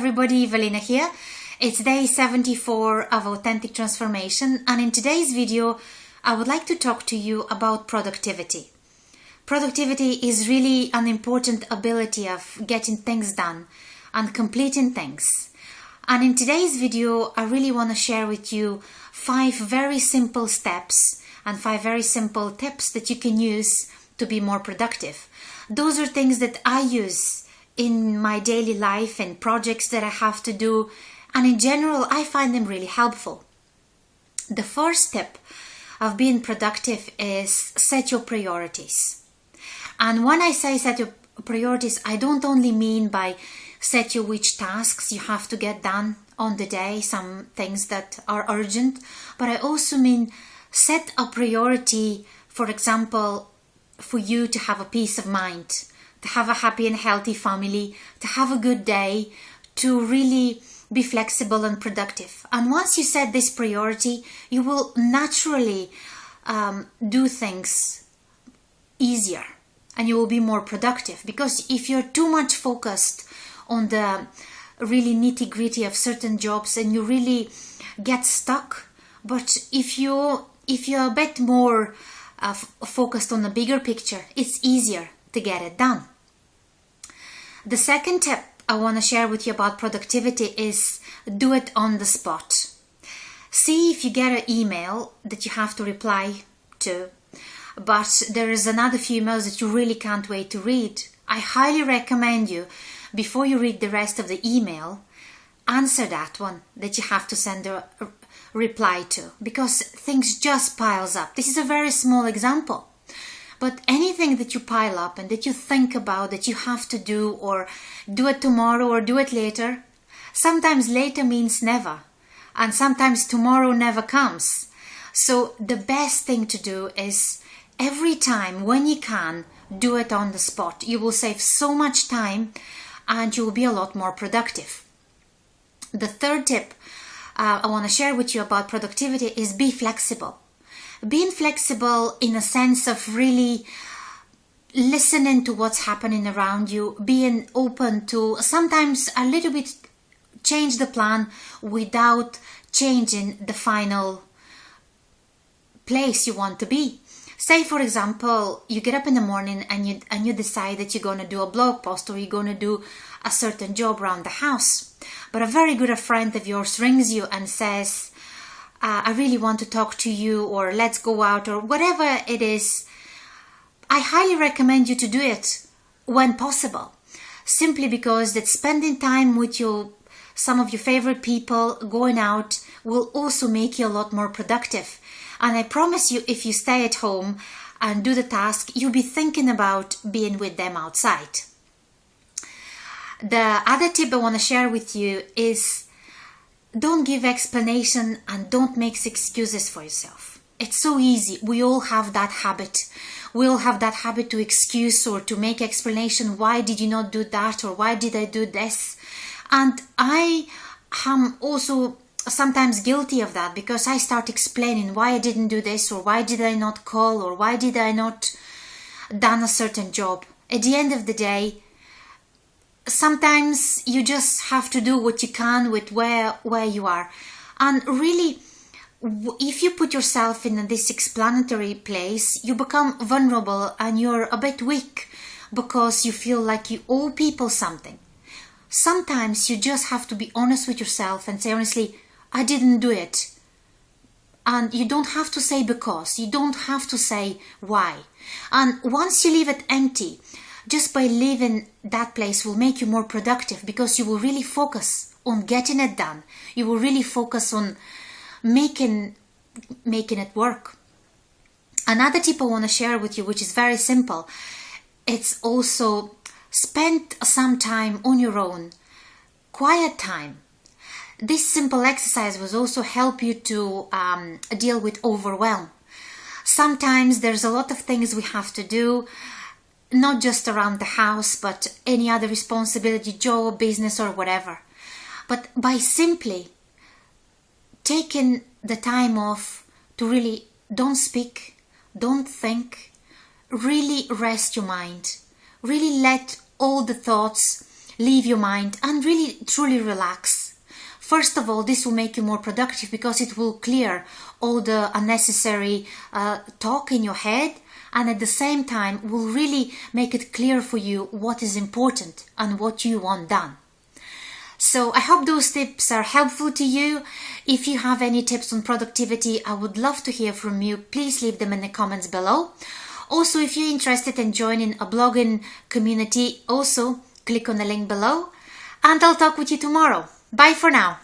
everybody, Evelina here. It's day 74 of Authentic Transformation, and in today's video I would like to talk to you about productivity. Productivity is really an important ability of getting things done and completing things. And in today's video I really want to share with you 5 very simple steps and 5 very simple tips that you can use to be more productive. Those are things that I use in my daily life and projects that I have to do, and in general I find them really helpful. The first tip of being productive is set your priorities. And when I say set your priorities, I don't only mean by set you which tasks you have to get done on the day, some things that are urgent, but I also mean set a priority, for example, for you to have a peace of mind, to have a happy and healthy family, to have a good day, to really be flexible and productive. And once you set this priority, you will naturally do things easier and you will be more productive. Because if you're too much focused on the really nitty-gritty of certain jobs and you really get stuck, but if you're a bit more focused on the bigger picture, it's easier to get it done. The second tip I want to share with you about productivity is do it on the spot. See if you get an email that you have to reply to, but there is another few emails that you really can't wait to read. I highly recommend you, before you read the rest of the email, answer that one that you have to send a reply to, because things just piles up. This is a very small example. But anything that you pile up and that you think about that you have to do, or do it tomorrow or do it later, sometimes later means never. And sometimes tomorrow never comes. So the best thing to do is every time when you can, do it on the spot. You will save so much time and you will be a lot more productive. The third tip I want to share with you about productivity is be flexible. Being flexible in a sense of really listening to what's happening around you, being open to sometimes a little bit change the plan without changing the final place you want to be. Say, for example, you get up in the morning and you decide that you're going to do a blog post or you're going to do a certain job around the house. But a very good friend of yours rings you and says, I really want to talk to you, or let's go out, or whatever it is. I highly recommend you to do it when possible, simply because that spending time with some of your favorite people, going out, will also make you a lot more productive. And I promise you, if you stay at home and do the task, you'll be thinking about being with them outside. The other tip I want to share with you is don't give explanation and don't make excuses for yourself. It's so easy. We all have that habit. We all have that habit to excuse or to make explanation. Why did you not do that? Or why did I do this? And I am also sometimes guilty of that, because I start explaining why I didn't do this, or why did I not call, or why did I not done a certain job. At the end of the day, sometimes you just have to do what you can with where you are. And really, if you put yourself in this explanatory place, you become vulnerable and you're a bit weak because you feel like you owe people something. Sometimes you just have to be honest with yourself and say, honestly, I didn't do it. And you don't have to say because, you don't have to say why. And once you leave it empty, just by leaving that place will make you more productive, because you will really focus on getting it done. You will really focus on making it work. Another tip I want to share with you, which is very simple, it's also spend some time on your own, quiet time. This simple exercise will also help you to deal with overwhelm. Sometimes there's a lot of things we have to do, not just around the house, but any other responsibility, job, business, or whatever. But by simply taking the time off to really don't speak, don't think, really rest your mind, really let all the thoughts leave your mind and really truly relax. First of all, this will make you more productive because it will clear all the unnecessary talk in your head, and at the same time will really make it clear for you what is important and what you want done. So I hope those tips are helpful to you. If you have any tips on productivity, I would love to hear from you. Please leave them in the comments below. Also, if you're interested in joining a blogging community, also click on the link below. And I'll talk with you tomorrow. Bye for now.